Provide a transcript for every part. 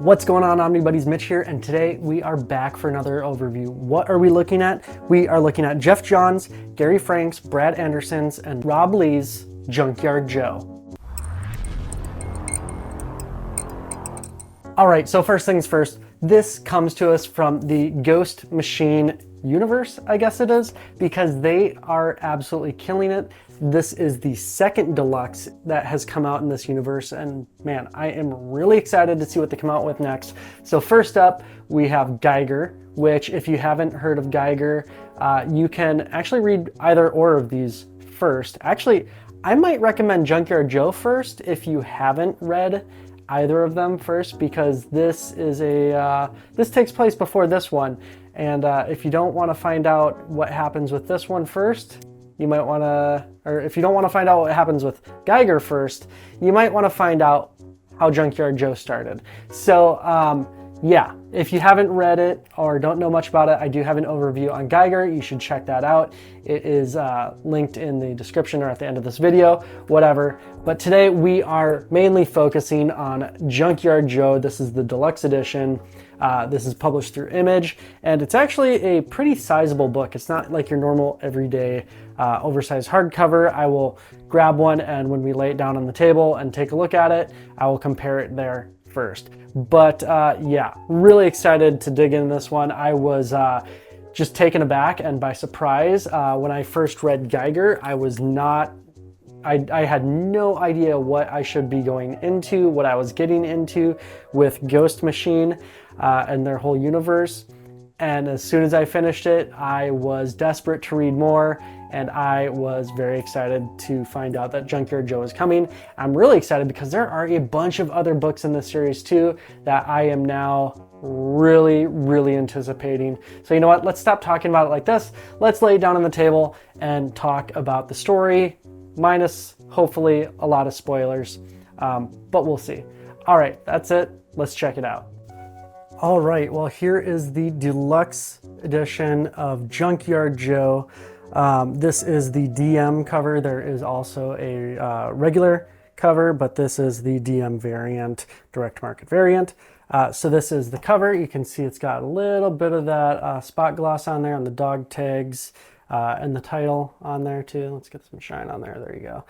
What's going on, Omnibuddies? Mitch here, and today we are back for another overview. What are we looking at? We are looking at Geoff Johns, Gary Frank's, Brad Anderson's, and Rob Leigh's Junkyard Joe. All right, so first things first, this comes to us from the Ghost Machine universe, I guess it is, because they are absolutely killing it. This is the second deluxe that has come out in this universe, and man, I am really excited to see what they come out with next. So first up, we have Geiger, which if you haven't heard of Geiger, you can actually read either or of these first. Actually, I might recommend Junkyard Joe first if you haven't read either of them first, because this is this takes place before this one, and if you don't want to find out what happens with this one first, you might want to, or if you don't want to find out what happens with Geiger first, you might want to find out how Junkyard Joe started. So yeah, if you haven't read it or don't know much about it, I do have an overview on Geiger. You should check that out. It is linked in the description or at the end of this video, whatever. But today we are mainly focusing on Junkyard Joe. This is the deluxe edition. This is published through Image, and it's actually a pretty sizable book. It's not like your normal everyday oversized hardcover. I will grab one, and when we lay it down on the table and take a look at it, I will compare it there first. But yeah, really excited to dig into this one. I was just taken aback and by surprise. When I first read Geiger, I was not, I had no idea what I should be going into, what I was getting into with Ghost Machine and their whole universe. And as soon as I finished it, I was desperate to read more, and I was very excited to find out that Junkyard Joe is coming. I'm really excited because there are a bunch of other books in this series too that I am now really anticipating. So you know what, let's stop talking about it like this. Let's lay it down on the table and talk about the story, minus hopefully a lot of spoilers, but we'll see. All right, that's it. Let's check it out. All right, well, here is the deluxe edition of Junkyard Joe. This is the DM cover. There is also a regular cover, but this is the DM variant, direct market variant. So this is the cover. You can see it's got a little bit of that spot gloss on there on the dog tags, and the title on there too. Let's get some shine on there. There you go.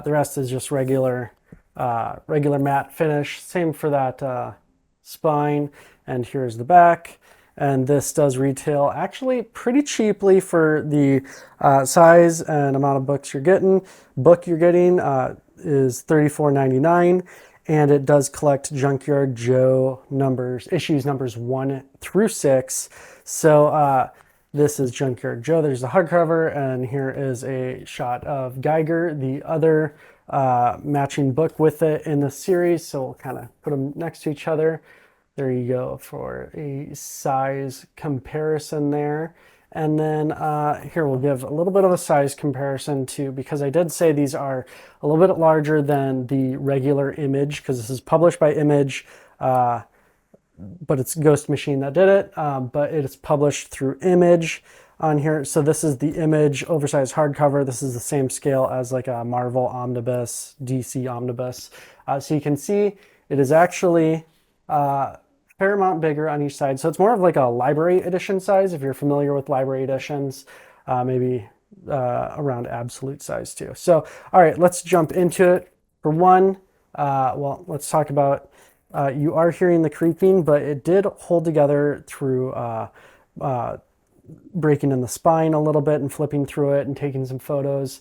The rest is just regular matte finish. Same for that spine. And here's the back. And this does retail actually pretty cheaply for the size and amount of books you're getting. Book you're getting is $34.99, and it does collect Junkyard Joe issues numbers 1 through 6. So this is Junkyard Joe. There's the hardcover, and here is a shot of Geiger, the other matching book with it in the series. So we'll kind of put them next to each other. There you go for a size comparison there. And then here we'll give a little bit of a size comparison too, because I did say these are a little bit larger than the regular Image, because this is published by Image, but it's Ghost Machine that did it, but it is published through Image on here. So this is the Image oversized hardcover. This is the same scale as like a Marvel Omnibus, DC Omnibus. So you can see it is actually fair amount bigger on each side. So it's more of like a library edition size, if you're familiar with library editions, maybe around absolute size too. So, all right, let's jump into it. For one, well, let's talk about, you are hearing the creaking, but it did hold together through breaking in the spine a little bit and flipping through it and taking some photos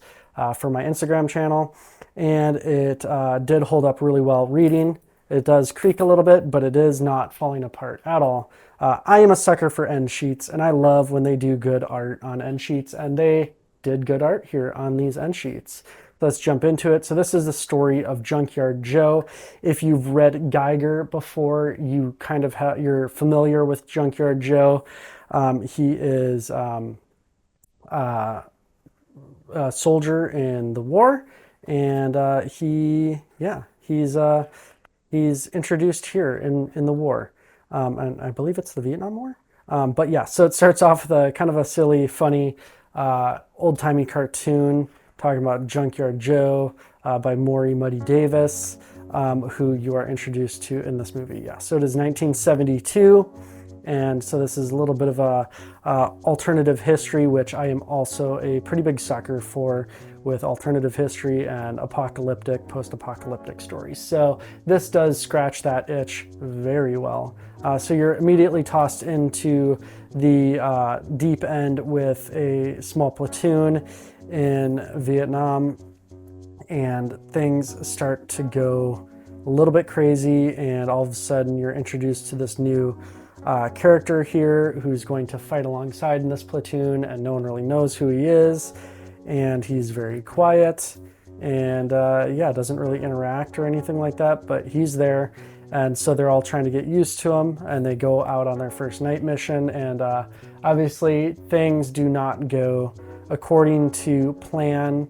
for my Instagram channel. And it did hold up really well reading. It does creak a little bit, but it is not falling apart at all. I am a sucker for end sheets, and I love when they do good art on end sheets, and they did good art here on these end sheets. Let's jump into it. So this is the story of Junkyard Joe. If you've read Geiger before, you kind of you're familiar with Junkyard Joe. He is a soldier in the war, and he's introduced here in the war, and I believe it's the Vietnam War. But yeah, so it starts off with a kind of a silly, funny, old-timey cartoon talking about Junkyard Joe by Maury Muddy Davis. who you are introduced to in this movie. Yeah, so it is 1972. And so this is a little bit of a alternative history, which I am also a pretty big sucker for, with alternative history and apocalyptic, post-apocalyptic stories. So this does scratch that itch very well. So you're immediately tossed into the deep end with a small platoon in Vietnam, and things start to go a little bit crazy, and all of a sudden you're introduced to this new character here who's going to fight alongside in this platoon, and no one really knows who he is, and he's very quiet, and yeah, doesn't really interact or anything like that, but he's there. And so they're all trying to get used to him, and they go out on their first night mission, and obviously things do not go according to plan.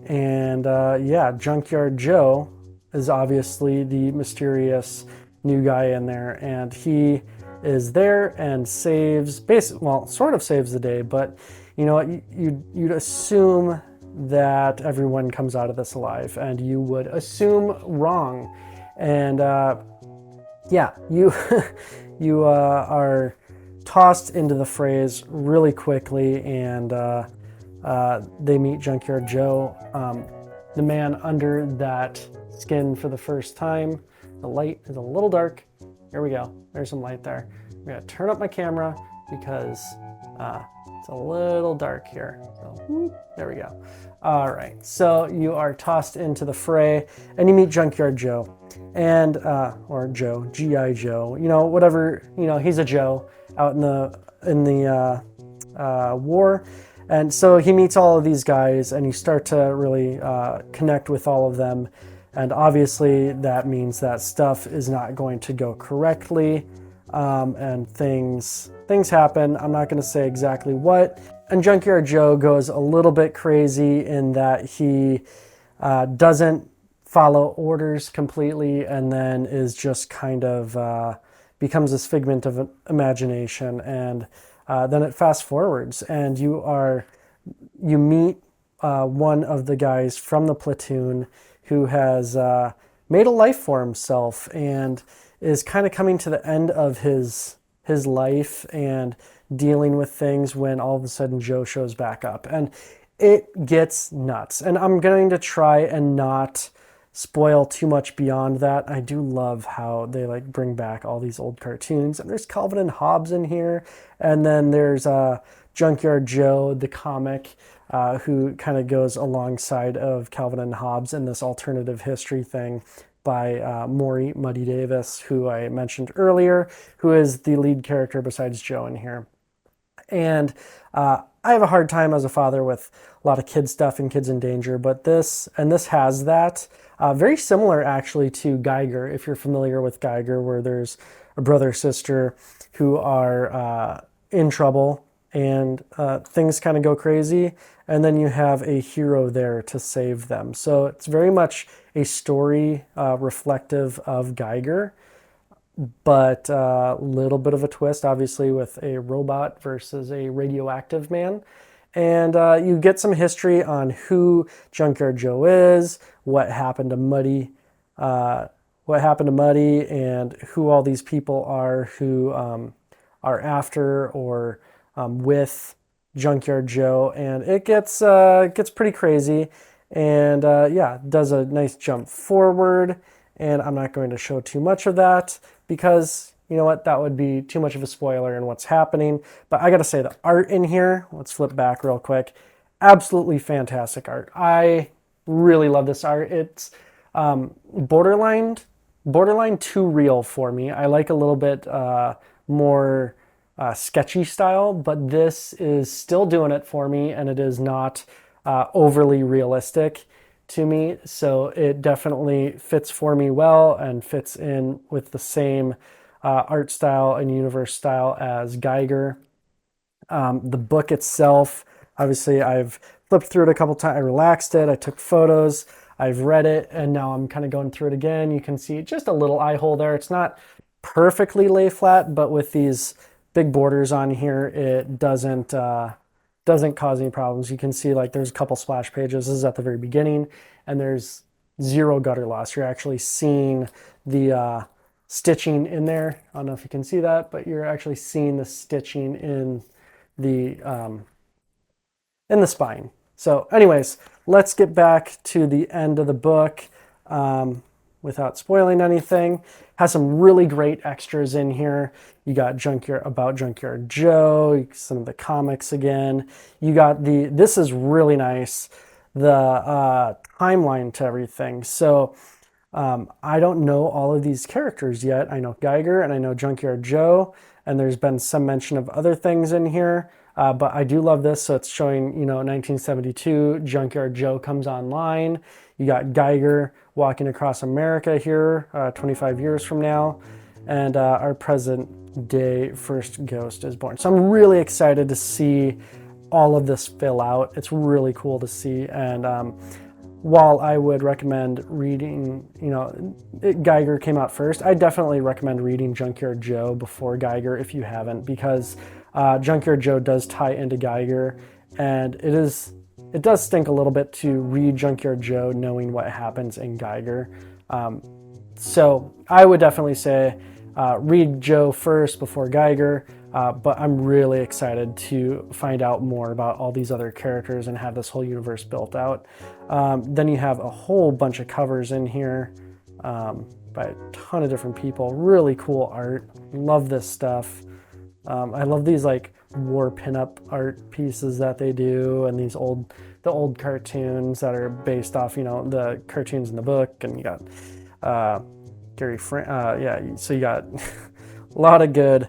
And yeah, Junkyard Joe is obviously the mysterious new guy in there, and he is there and saves, well, sort of saves the day, but you know what, you'd assume that everyone comes out of this alive, and you would assume wrong. And yeah, you you are tossed into the frays really quickly, and they meet Junkyard Joe, the man under that skin for the first time. The light is a little dark. Here we go. There's some light there. I'm gonna turn up my camera because it's a little dark here. So whoop, there we go. All right, so you are tossed into the fray, and you meet Junkyard Joe, and or Joe, G.I. Joe. You know, whatever. You know, he's a Joe out in the war. And so he meets all of these guys, and you start to really connect with all of them. And obviously that means that stuff is not going to go correctly, and things happen. I'm not going to say exactly what. And Junkyard Joe goes a little bit crazy in that he doesn't follow orders completely, and then is just kind of becomes this figment of imagination. And then it fast forwards, and you meet one of the guys from the platoon who has made a life for himself and is kind of coming to the end of his life and dealing with things, when all of a sudden Joe shows back up, and it gets nuts. And I'm going to try and not spoil too much beyond that. I do love how they like bring back all these old cartoons, and there's Calvin and Hobbes in here, and then there's Junkyard Joe, the comic, who kind of goes alongside of Calvin and Hobbes in this alternative history thing by Maury Muddy Davis, who I mentioned earlier, who is the lead character besides Joe in here. And I have a hard time as a father with a lot of kids stuff and kids in danger, but this has that. Very similar actually to Geiger, if you're familiar with Geiger, where there's a brother sister who are in trouble, and things kind of go crazy, and then you have a hero there to save them. So it's very much a story reflective of Geiger, but a little bit of a twist, obviously, with a robot versus a radioactive man. And you get some history on who Junkyard Joe is, what happened to Muddy, and who all these people are who are after or with Junkyard Joe. And it gets pretty crazy, and yeah, does a nice jump forward. And I'm not going to show too much of that because, you know what, that would be too much of a spoiler in what's happening. But I gotta say, the art in here, let's flip back real quick, absolutely fantastic art. I really love this art. It's borderline too real for me. I like a little bit more sketchy style, but this is still doing it for me, and it is not overly realistic to me. So it definitely fits for me well, and fits in with the same art style and universe style as Geiger. The book itself, obviously I've flipped through it a couple times. I relaxed it, I took photos, I've read it, and now I'm kind of going through it again. You can see just a little eye hole there. It's not perfectly lay flat, but with these big borders on here, it doesn't cause any problems. You can see like there's a couple splash pages. This is at the very beginning, and there's zero gutter loss. You're actually seeing the stitching in there. I don't know if you can see that, but you're actually seeing the stitching in the spine. So anyways, let's get back to the end of the book without spoiling anything. Has some really great extras in here. You got Junkyard Joe, some of the comics again. You got this is really nice, the timeline to everything. So I don't know all of these characters yet. I know Geiger and I know Junkyard Joe, and there's been some mention of other things in here. But I do love this. So it's showing, 1972, Junkyard Joe comes online. You got Geiger walking across America here 25 years from now. And our present day first ghost is born. So I'm really excited to see all of this fill out. It's really cool to see. And while I would recommend reading, Geiger came out first, I definitely recommend reading Junkyard Joe before Geiger if you haven't, because Junkyard Joe does tie into Geiger, and it does stink a little bit to read Junkyard Joe knowing what happens in Geiger. So I would definitely say read Joe first before Geiger, but I'm really excited to find out more about all these other characters and have this whole universe built out. Then you have a whole bunch of covers in here by a ton of different people. Really cool art. Love this stuff. I love these like war pinup art pieces that they do, and the old cartoons that are based off, the cartoons in the book. And you got so you got a lot of good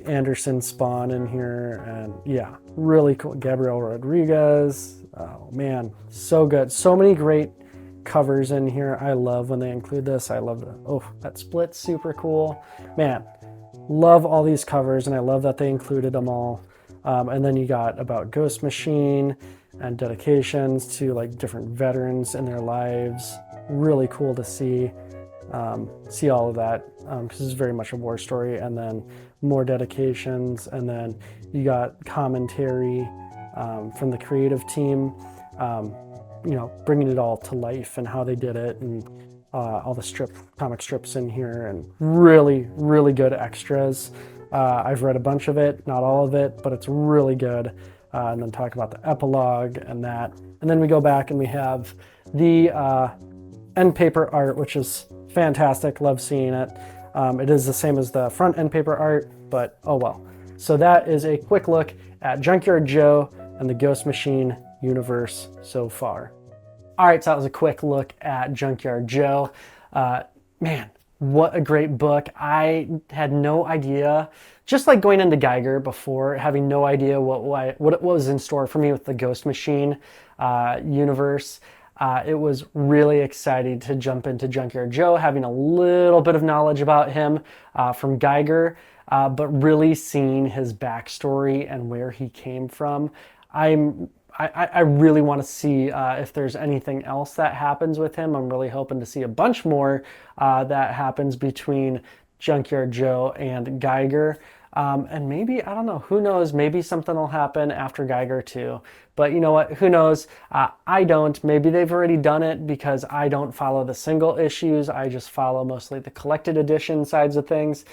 Anderson Spawn in here, and yeah, really cool. Gabriel Rodriguez. Oh man, so good. So many great covers in here. I love when they include this. I love that split, super cool. Man, love all these covers, and I love that they included them all. And then you got about Ghost Machine and dedications to like different veterans in their lives. Really cool to see all of that, because it's very much a war story. And then more dedications, and then you got commentary from the creative team, bringing it all to life and how they did it, and all the comic strips in here, and really, really good extras. I've read a bunch of it, not all of it, but it's really good. And then talk about the epilogue and that. And then we go back and we have the end paper art, which is fantastic. Love seeing it. It is the same as the front end paper art, but oh well. So that is a quick look at Junkyard Joe and the Ghost Machine universe so far. All right, so that was a quick look at Junkyard Joe. Man, what a great book. I had no idea, just like going into Geiger before, having no idea what it was in store for me with the Ghost Machine universe. It was really exciting to jump into Junkyard Joe, having a little bit of knowledge about him from Geiger, but really seeing his backstory and where he came from. I really want to see if there's anything else that happens with him. I'm really hoping to see a bunch more that happens between Junkyard Joe and Geiger. And maybe, I don't know, who knows, maybe something will happen after Geiger too. But you know what, who knows? I don't. Maybe they've already done it, because I don't follow the single issues. I just follow mostly the collected edition sides of things.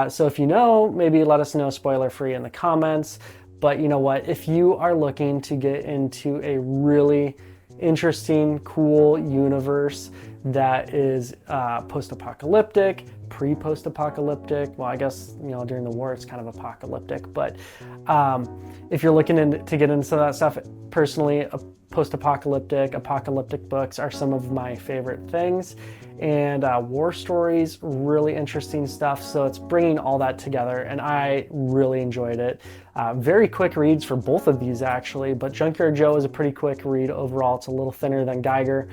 So if you know, maybe let us know spoiler free in the comments. But you know what, if you are looking to get into a really interesting, cool universe that is post-apocalyptic, pre-post-apocalyptic, well, I guess, during the war it's kind of apocalyptic, but if you're looking to get into that stuff, personally, apocalyptic books are some of my favorite things. And war stories, really interesting stuff. So it's bringing all that together, and I really enjoyed it. Very quick reads for both of these, actually, but Junkyard Joe is a pretty quick read overall. It's a little thinner than Geiger,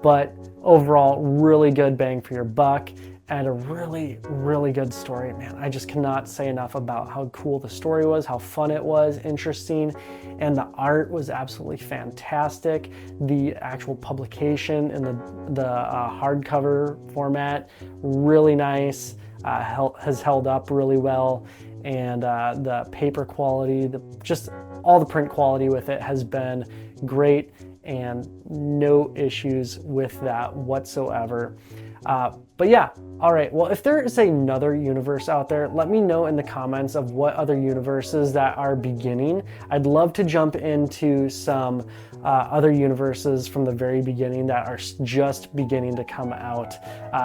but overall, really good bang for your buck, and a really, really good story. Man, I just cannot say enough about how cool the story was, how fun it was, interesting, and the art was absolutely fantastic. The actual publication in the hardcover format, really nice, has held up really well, and the paper quality, just all the print quality with it has been great. and no issues with that whatsoever. But yeah, all right, well, if there is another universe out there, let me know in the comments of what other universes that are beginning. I'd love to jump into some other universes from the very beginning that are just beginning to come out.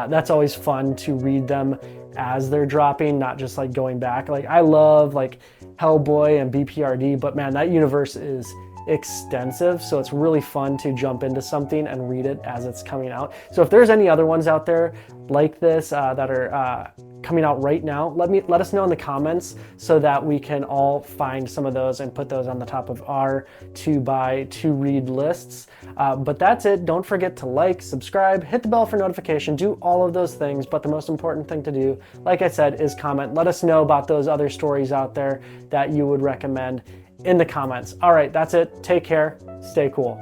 That's always fun to read them as they're dropping, not just like going back. Like I love like Hellboy and BPRD, but man, that universe is extensive, so it's really fun to jump into something and read it as it's coming out. So if there's any other ones out there like this that are coming out right now, let us know in the comments so that we can all find some of those and put those on the top of our to buy, to read lists. But that's it. Don't forget to like, subscribe, hit the bell for notification, do all of those things. But the most important thing to do, like I said, is comment. Let us know about those other stories out there that you would recommend in the comments. All right, that's it. Take care. Stay cool.